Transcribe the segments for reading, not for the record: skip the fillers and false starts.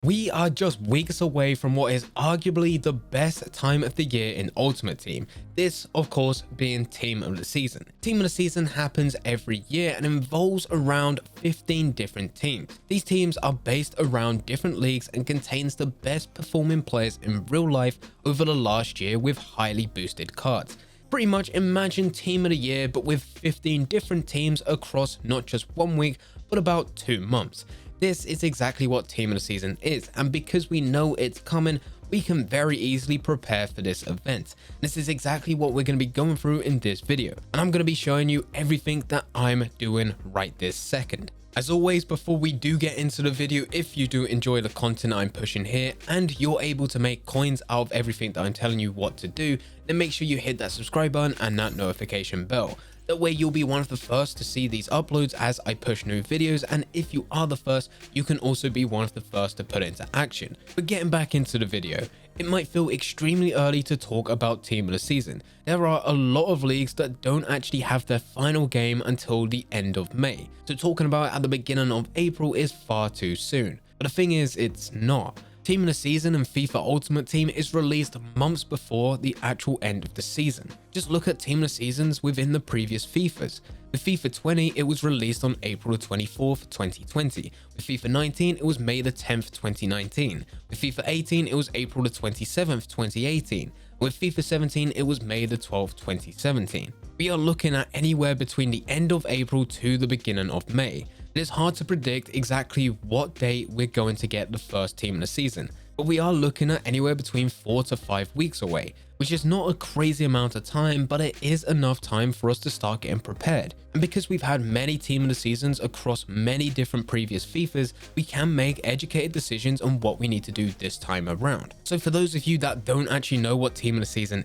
We are just weeks away from what is arguably the best time of the year in Ultimate Team. This, of course, being Team of the Season. Team of the Season happens every year and involves around 15 different teams. These teams are based around different leagues and contains the best performing players in real life over the last year with highly boosted cards. Pretty much imagine Team of the Year but with 15 different teams across not just 1 week but about 2 months. This is exactly what Team of the Season is, and because we know it's coming, we can very easily prepare for this event. This is exactly what we're going to be going through in this video, and I'm going to be showing you everything that I'm doing right this second. As always, before we do get into the video, if you do enjoy the content I'm pushing here and you're able to make coins out of everything that I'm telling you what to do, then make sure you hit that subscribe button and that notification bell. That way you'll be one of the first to see these uploads as I push new videos, and if you are the first, you can also be one of the first to put it into action. But getting back into the video, it might feel extremely early to talk about Team of the Season. There are a lot of leagues that don't actually have their final game until the end of May, so talking about it at the beginning of April is far too soon. But the thing is, it's not. Team of the Season and FIFA Ultimate Team is released months before the actual end of the season. Just look at Team of the Seasons within the previous FIFAs. With FIFA 20, it was released on April 24th, 2020. With FIFA 19, it was May 10th, 2019. With FIFA 18, it was April 27th, 2018. With FIFA 17, it was May 12th, 2017. We are looking at anywhere between the end of April to the beginning of May. It is hard to predict exactly what date we're going to get the first Team of the Season, but we are looking at anywhere between 4 to 5 weeks away, which is not a crazy amount of time, but it is enough time for us to start getting prepared. And because we've had many Team of the Seasons across many different previous FIFAs, we can make educated decisions on what we need to do this time around. So for those of you that don't actually know what Team of the Season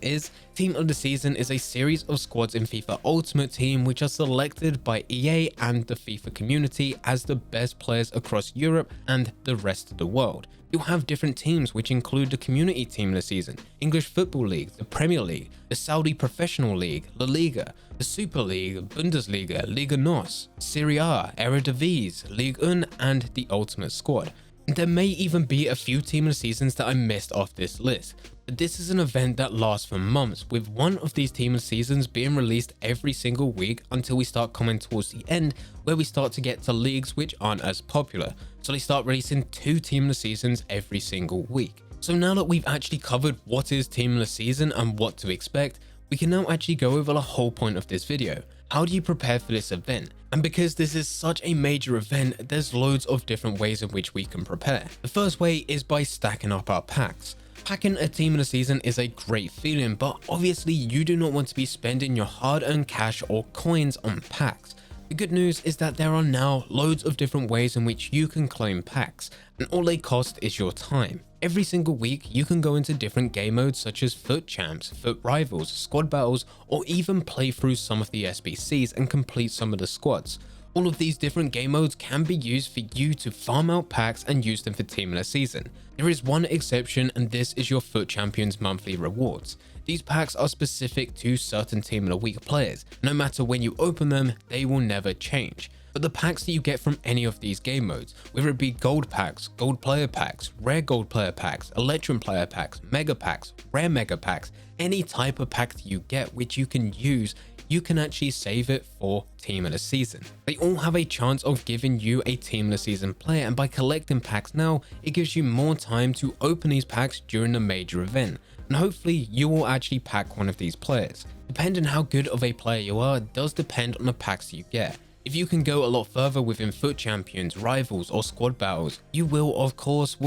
is a series of squads in FIFA Ultimate Team which are selected by EA and the FIFA community as the best players across Europe and the rest of the world. You'll have different teams which include the Community Team of the Season, English Football League, the Premier League, the Saudi Professional League, La Liga, the Super League, Bundesliga, Liga NOS, Serie A, Eredivisie, Ligue 1 and the Ultimate Squad. There may even be a few Team of the Seasons that I missed off this list, but this is an event that lasts for months, with one of these Team of the Seasons being released every single week until we start coming towards the end, where we start to get to leagues which aren't as popular, so they start releasing 2 Team of the Seasons every single week. So now that we've actually covered what is Team of the Season and what to expect, we can now actually go over the whole point of this video. How do you prepare for this event? And because this is such a major event, there's loads of different ways in which we can prepare. The first way is by stacking up our packs. Packing a Team of the Season is a great feeling, but obviously you do not want to be spending your hard-earned cash or coins on packs. The good news is that there are now loads of different ways in which you can claim packs, and all they cost is your time. Every single week you can go into different game modes such as Foot Champs, Foot Rivals, Squad Battles, or even play through some of the SBCs and complete some of the squads. All of these different game modes can be used for you to farm out packs and use them for Team of the Season. There is one exception, and this is your Foot Champions monthly rewards. These packs are specific to certain Team of the Week players. No matter when you open them, they will never change. But the packs that you get from any of these game modes, whether it be gold packs, gold player packs, rare gold player packs, electrum player packs, mega packs, rare mega packs, any type of pack that you get which you can use, you can actually save it for Team of the Season. They all have a chance of giving you a Team of the Season player, and by collecting packs now, it gives you more time to open these packs during the major event. And hopefully you will actually pack one of these players. Depending how good of a player you are does depend on the packs you get. If you can go a lot further within Foot Champions, Rivals or Squad Battles, you will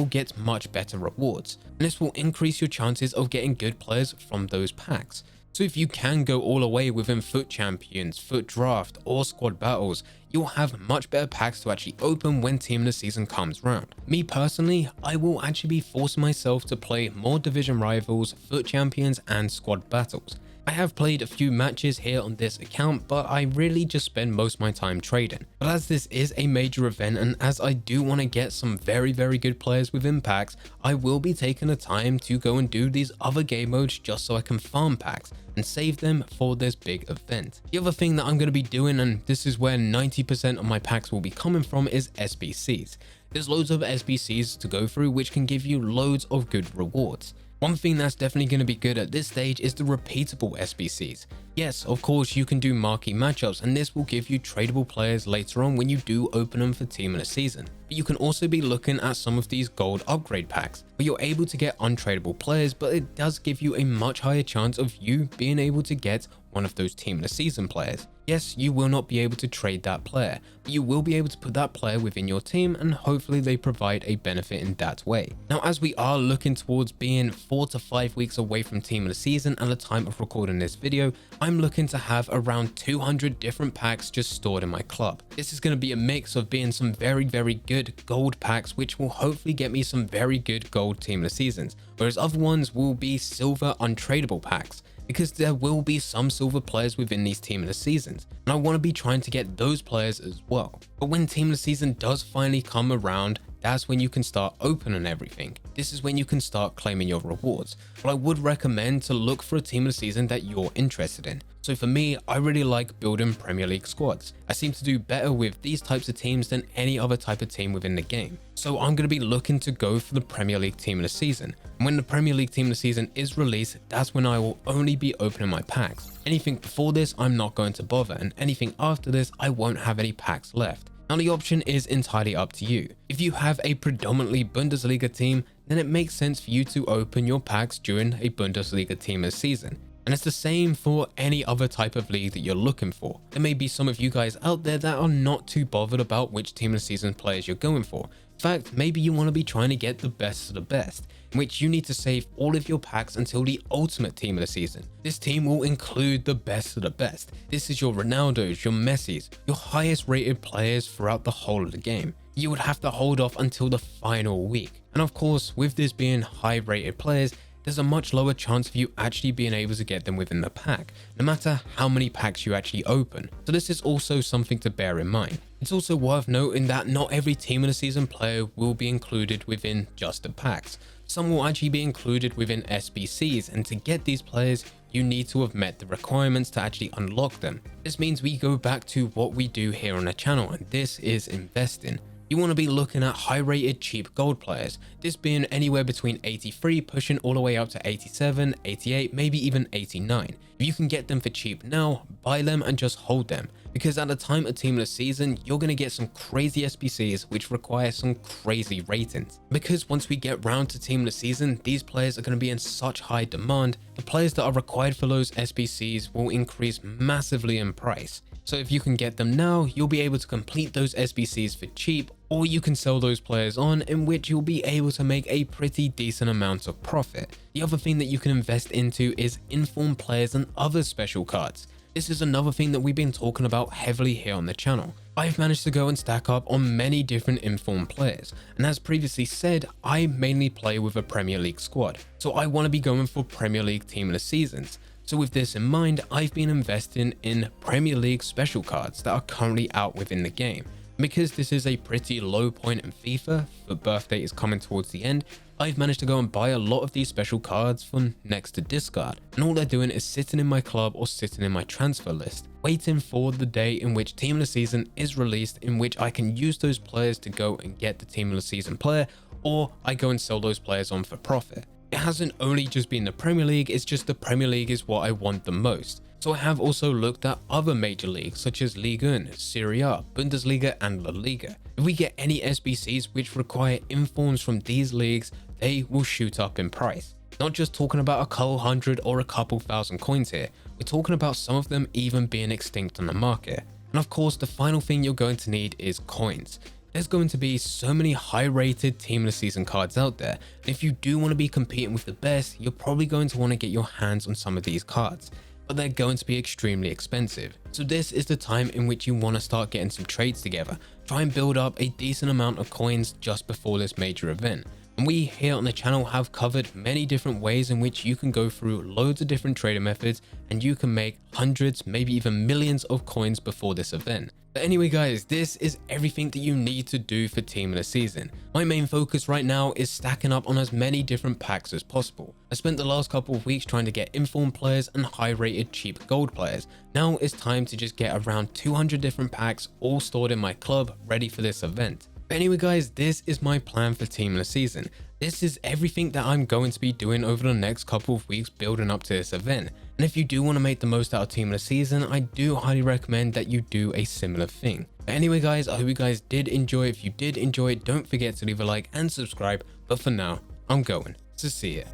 get much better rewards, and this will increase your chances of getting good players from those packs. So if you can go all the way within Foot Champions, Foot Draft or Squad Battles, you'll have much better packs to actually open when Team of the Season comes round. Me personally, I will actually be forcing myself to play more Division Rivals, Foot Champions and Squad Battles. I have played a few matches here on this account, but I really just spend most of my time trading. But as this is a major event, and as I do want to get some very good players within packs, I will be taking the time to go and do these other game modes just so I can farm packs and save them for this big event. The other thing that I'm going to be doing, and this is where 90% of my packs will be coming from, is SBCs. There's loads of SBCs to go through which can give you loads of good rewards. One thing that's definitely going to be good at this stage is the repeatable SBCs. Yes, of course you can do marquee matchups and this will give you tradable players later on when you do open them for Team of the Season. But you can also be looking at some of these gold upgrade packs where you're able to get untradeable players, but it does give you a much higher chance of you being able to get one of those Team of the Season players. Yes, you will not be able to trade that player, but you will be able to put that player within your team and hopefully they provide a benefit in that way. Now, as we are looking towards being 4 to 5 weeks away from Team of the Season at the time of recording this video, I'm looking to have around 200 different packs just stored in my club. This is going to be a mix of being some very good gold packs which will hopefully get me some very good gold Team of the Seasons, whereas other ones will be silver untradeable packs, because there will be some silver players within these Team of the Seasons, and I want to be trying to get those players as well. But when Team of the Season does finally come around, that's when you can start opening everything. This is when you can start claiming your rewards. But I would recommend to look for a Team of the Season that you're interested in. So for me, I really like building Premier League squads. I seem to do better with these types of teams than any other type of team within the game. So I'm going to be looking to go for the Premier League Team of the Season. And when the Premier League Team of the Season is released, that's when I will only be opening my packs. Anything before this, I'm not going to bother, and anything after this, I won't have any packs left. Now the option is entirely up to you. If you have a predominantly Bundesliga team, then it makes sense for you to open your packs during a Bundesliga Team of the Season. And it's the same for any other type of league that you're looking for. There may be some of you guys out there that are not too bothered about which Team of the Season players you're going for. In fact, maybe you want to be trying to get the best of the best, in which you need to save all of your packs until the ultimate Team of the Season. This team will include the best of the best. This is your Ronaldos, your Messis, your highest rated players throughout the whole of the game. You would have to hold off until the final week. And of course, with this being high rated players, there's a much lower chance of you actually being able to get them within the pack, no matter how many packs you actually open. So this is also something to bear in mind. It's also worth noting that not every Team of the Season player will be included within just the packs. Some will actually be included within SBCs, and to get these players, you need to have met the requirements to actually unlock them. This means we go back to what we do here on the channel, and this is investing. You want to be looking at high rated cheap gold players, this being anywhere between 83 pushing all the way up to 87, 88, maybe even 89. If you can get them for cheap now, buy them and just hold them, because at the time of Team of the Season, you're going to get some crazy SBCs which require some crazy ratings. Because once we get round to Team of the Season, these players are going to be in such high demand, the players that are required for those SBCs will increase massively in price. So if you can get them now, you'll be able to complete those SBCs for cheap, or you can sell those players on, in which you'll be able to make a pretty decent amount of profit. The other thing that you can invest into is informed players and other special cards. This is another thing that we've been talking about heavily here on the channel. I've managed to go and stack up on many different informed players, and as previously said, I mainly play with a Premier League squad, so I want to be going for Premier League Team of the Seasons. So with this in mind, I've been investing in Premier League special cards that are currently out within the game. Because this is a pretty low point in FIFA, the birthday is coming towards the end, I've managed to go and buy a lot of these special cards from next to discard, and all they're doing is sitting in my club or sitting in my transfer list, waiting for the day in which Team of the Season is released, in which I can use those players to go and get the Team of the Season player, or I go and sell those players on for profit. It hasn't only just been the Premier League, it's just the Premier League is what I want the most. So I have also looked at other major leagues such as Liga 1, Serie A, Bundesliga and La Liga. If we get any SBCs which require informs from these leagues, they will shoot up in price. Not just talking about a couple hundred or a couple thousand coins here, we're talking about some of them even being extinct on the market. And of course, the final thing you're going to need is coins. There's going to be so many high rated Team of the Season cards out there, and if you do want to be competing with the best, you're probably going to want to get your hands on some of these cards, but they're going to be extremely expensive. So this is the time in which you want to start getting some trades together. Try and build up a decent amount of coins just before this major event. And we here on the channel have covered many different ways in which you can go through loads of different trading methods and you can make hundreds, maybe even millions of coins before this event. But anyway guys, this is everything that you need to do for Team of the Season. My main focus right now is stacking up on as many different packs as possible. I spent the last couple of weeks trying to get informed players and high rated cheap gold players. Now it's time to just get around 200 different packs all stored in my club ready for this event. But anyway guys, this is my plan for Team of the Season. This is everything that I'm going to be doing over the next couple of weeks building up to this event. And if you do want to make the most out of Team of the Season, I do highly recommend that you do a similar thing. But anyway guys, I hope you guys did enjoy. If you did enjoy, don't forget to leave a like and subscribe. But for now, I'm going to see it.